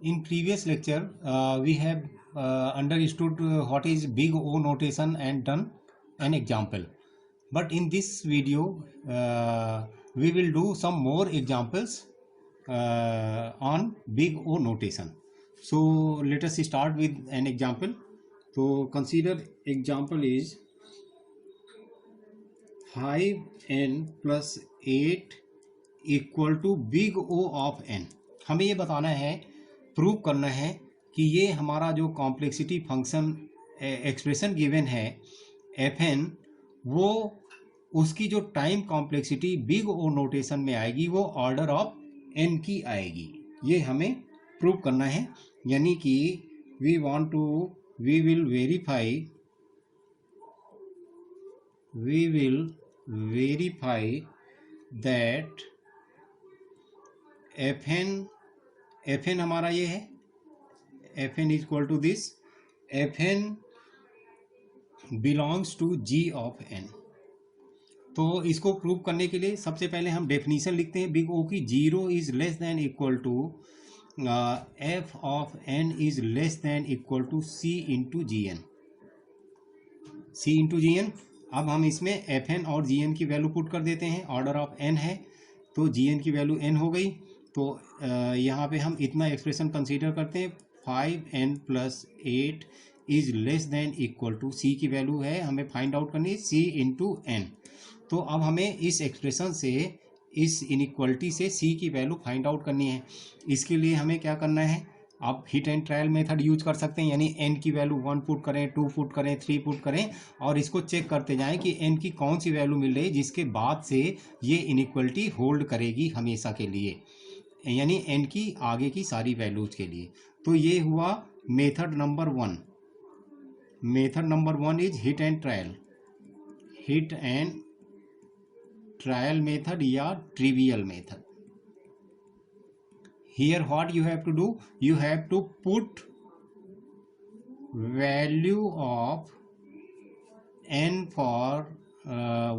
In previous lecture, we have understood what is big O notation and done an example. But in this video, we will do some more examples on big O notation. So let us start with an example. So consider example is 5n plus 8 equal to big O of n. हमें ये बताना है, prove करना है कि ये हमारा जो कॉम्प्लेक्सिटी फंक्शन एक्सप्रेशन गिवन है एफ एन, वो उसकी जो time complexity big O notation में आएगी वो ऑर्डर ऑफ एन की आएगी. ये हमें प्रूव करना है. यानी कि we will verify that f n हमारा ये है, f n is equal to this, f n belongs to g of n. तो इसको प्रूव करने के लिए सबसे पहले हम डेफिनीशन लिखते हैं बिग ओ की. Zero is less than equal to f of n is less than equal to c into g n. C into g n. अब हम इसमें एफ एन और जी एन की वैल्यू पुट कर देते हैं. ऑर्डर ऑफ एन है तो जी एन की वैल्यू एन हो गई. तो यहाँ पे हम इतना एक्सप्रेशन कंसीडर करते हैं, 5n plus 8 is less than equal to, C की वैल्यू है हमें फाइंड आउट करनी है, सी इंटू एन. तो अब हमें इस एक्सप्रेशन से, इस इनइक्वलिटी से सी की वैल्यू फाइंड आउट करनी है. इसके लिए हमें क्या करना है, आप hit and trial method use कर सकते हैं. यानी एन की वैल्यू 1 पुट करें, 2 पुट करें, 3 पुट करें और इसको चेक करते जाएं कि एन की कौन सी वैल्यू मिल रही है जिसके बाद से ये इनइक्वलिटी होल्ड करेगी हमेशा के लिए, यानी एन की आगे की सारी वैल्यूज के लिए. तो ये हुआ method number 1. Method number 1 is hit and trial method या trivial method. Here what you have to do, you have to put value of n for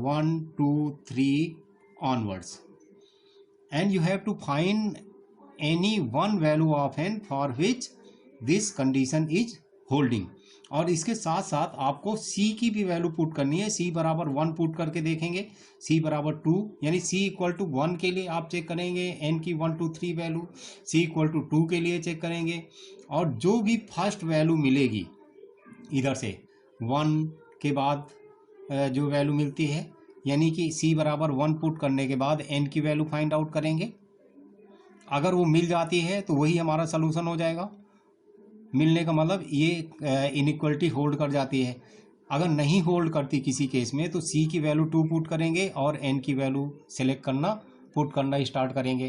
1, 2, 3 onwards, and you have to find any one value of n for which this condition is holding. और इसके साथ साथ आपको c की भी value put करनी है. c बराबर 1 पुट करके देखेंगे, c बराबर 2, यानी c इक्वल टू 1 के लिए आप चेक करेंगे n की 1, 2, 3 वैल्यू, c इक्वल टू 2 के लिए चेक करेंगे. और जो भी फर्स्ट वैल्यू मिलेगी इधर से 1 के बाद जो वैल्यू मिलती है, यानी कि c बराबर 1 पुट करने के बाद n की वैल्यू फाइंड आउट करेंगे. अगर वो मिल जाती है तो वही हमारा सोल्यूशन हो जाएगा. मिलने का मतलब ये इनइक्वलिटी होल्ड कर जाती है. अगर नहीं होल्ड करती किसी केस में तो c की वैल्यू 2 पुट करेंगे और n की वैल्यू सेलेक्ट करना, पुट करना स्टार्ट करेंगे.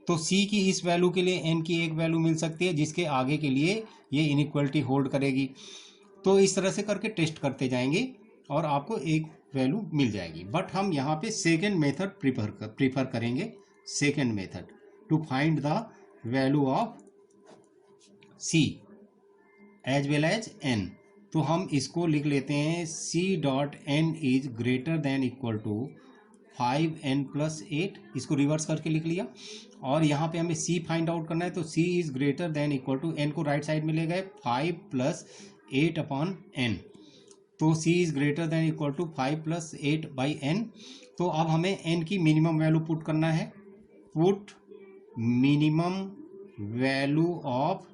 तो c की इस वैल्यू के लिए n की एक वैल्यू मिल सकती है जिसके आगे के लिए ये इनइक्वलिटी होल्ड करेगी. तो इस तरह से करके टेस्ट करते जाएंगे और आपको एक वैल्यू मिल जाएगी. बट हम यहाँ पे सेकेंड मेथड प्रीफर करेंगे, second method to find the value of c as well as n. तो हम इसको लिख लेते हैं c dot n is greater than equal to 5n plus 8. इसको रिवर्स करके लिख लिया. और यहाँ पे हमें c फाइंड आउट करना है, तो c is greater than equal to, n को राइट साइड में ले गए, 5 प्लस 8 अपॉन n. तो c is greater than equal to 5 plus 8 by n. तो अब हमें n की मिनिमम वैल्यू पुट करना है. Put minimum value of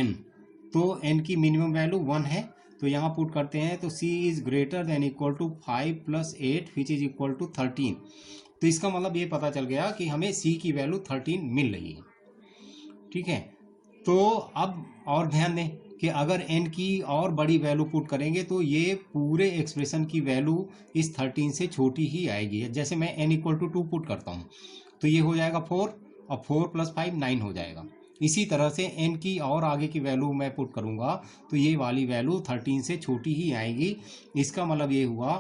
n. तो n की मिनिमम वैल्यू 1 है, तो यहाँ पुट करते हैं. तो c is greater than equal to 5 plus 8 which is equal to 13. तो इसका मतलब ये पता चल गया कि हमें c की वैल्यू 13 मिल रही है. ठीक है. तो अब और ध्यान दें कि अगर n की और बड़ी वैल्यू पुट करेंगे तो ये पूरे एक्सप्रेशन की वैल्यू इस 13 से छोटी ही आएगी. जैसे मैं n इक्वल टू 2 पुट करता हूँ तो ये हो जाएगा 4, और 4 प्लस 5 9 हो जाएगा. इसी तरह से n की और आगे की वैल्यू मैं पुट करूंगा तो ये वाली वैल्यू 13 से छोटी ही आएगी. इसका मतलब ये हुआ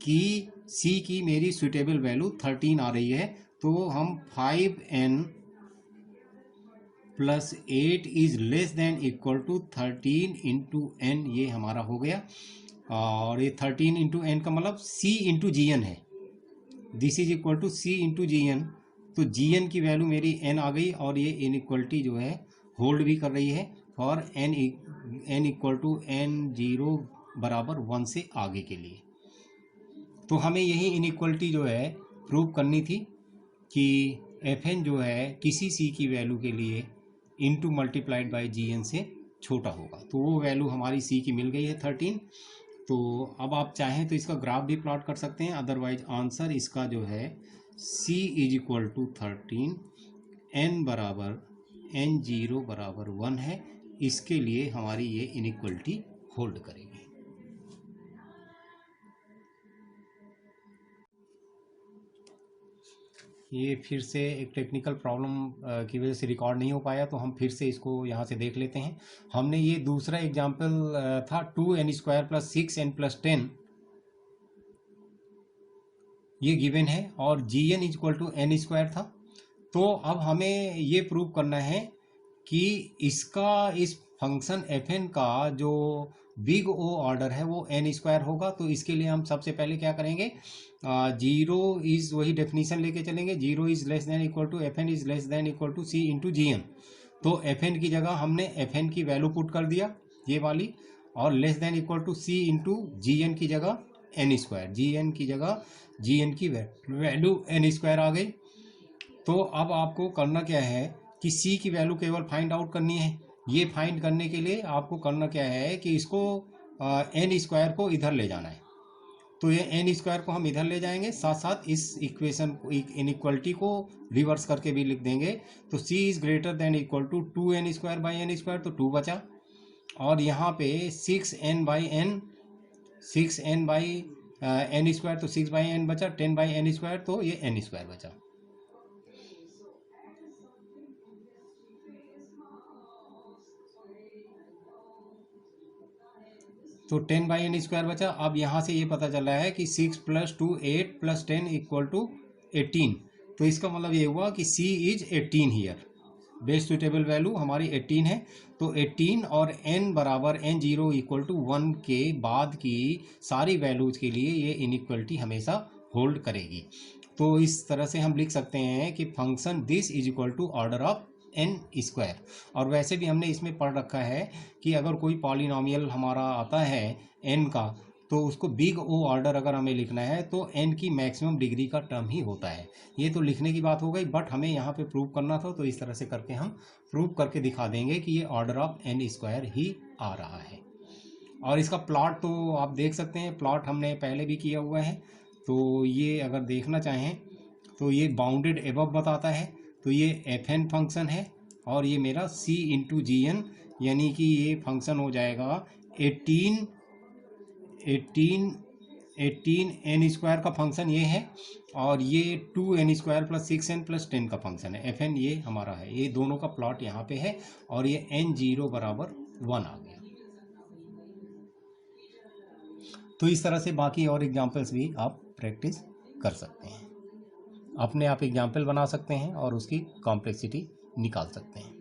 कि c की मेरी सुटेबल वैल्यू 13 आ रही है. तो हम 5n plus 8 is less than equal to 13 into n, ये हमारा हो गया. और ये 13 इंटू n का मतलब c इंटू जी एन है. This is equal to c into g n. तो जी एन की वैल्यू मेरी n आ गई और ये इनइक्वलिटी जो है होल्ड भी कर रही है for n equal to n0 बराबर 1 से आगे के लिए। तो हमें यही इनइक्वलिटी जो है प्रूव करनी थी कि fn जो है किसी c की वैल्यू के लिए इनटू मल्टीप्लाइड बाय gn से छोटा होगा। तो वो वैल्यू हमारी c की मिल गई है 13। तो अब आप चाहें तो इसका ग्राफ भी प्लॉट कर सकते हैं, अदरवाइज आंसर इसका जो है c is equal to 13, n बराबर n0 बराबर 1 है। इसके लिए हमारी ये इनइक्वलिटी होल्ड करेगी। ये फिर से एक टेक्निकल प्रॉब्लम की वजह से रिकॉर्ड नहीं हो पाया, तो हम फिर से इसको यहाँ से देख लेते हैं। हमने ये दूसरा एग्जाम्पल था 2n² प्लस 6n प्लस 10 ये गिवन है और gn इक्वल टू n² था। तो अब हमें ये प्रूव करना है कि इसका इस फंक्शन fn का जो बिग O ऑर्डर है वो n² होगा। तो इसके लिए हम सबसे पहले क्या करेंगे, 0 इज वही डेफिनेशन लेके चलेंगे, 0 is less than equal to fn is less than equal to c into gn। तो fn की जगह हमने fn की वैल्यू पुट कर दिया ये वाली, और less than equal to c into gn की जगह n², gn की जगह gn की वैल्यू n² आ गई। तो अब आपको करना क्या है कि c की वैल्यू केवल फाइंड आउट करनी है। ये फाइंड करने के लिए आपको करना क्या है कि इसको n² को इधर ले जाना है। तो ये n² को हम इधर ले जाएंगे, साथ साथ इस इक्वेशन को, इनइक्वलिटी को रिवर्स करके भी लिख देंगे। तो c is greater than equal to 2n² by n², तो 2 बचा, और यहाँ पे 6n by n, 6n by n², तो 6 बाई n बचा, 10 बाई n², तो ये n² बचा। तो 10 बाई n² बचा। अब यहाँ से ये पता चल रहा है कि 6 + 2 8 + 10 इक्वल टू 18। तो इसका मतलब ये हुआ कि c is 18 here, best suitable value हमारी 18 है। तो 18 और n बराबर n0 इक्वल टू 1 के बाद की सारी वैल्यूज के लिए ये इनइक्वलिटी हमेशा होल्ड करेगी। तो इस तरह से हम लिख सकते हैं कि function this is equal to order of n²। और वैसे भी हमने इसमें पढ़ रखा है कि अगर कोई पॉलिनॉमियल हमारा आता है n का, तो उसको बिग O ऑर्डर अगर हमें लिखना है तो n की मैक्सिमम डिग्री का टर्म ही होता है। ये तो लिखने की बात हो गई, बट हमें यहाँ पे प्रूव करना था, तो इस तरह से करके हम प्रूव करके दिखा देंगे कि ये ऑर्डर ऑफ n² ही आ रहा है। और इसका प्लॉट तो आप देख सकते हैं, प्लॉट हमने पहले भी किया हुआ है। तो ये अगर देखना चाहें तो ये बाउंडेड एबव बताता है। तो ये fn फंक्शन है और ये मेरा c इंटू gn, यानी कि ये फंक्शन हो जाएगा 18 n² का फंक्शन ये है, और ये 2n² प्लस 6n प्लस 10 का फंक्शन है। fn ये हमारा है, ये दोनों का प्लॉट यहाँ पे है, और ये n0 बराबर 1 आ गया। तो इस तरह से बाकी और एग्जाम्पल्स भी आप प्रैक्टिस कर सकते हैं, अपने आप एग्जाम्पल बना सकते हैं और उसकी कॉम्प्लेक्सिटी निकाल सकते हैं।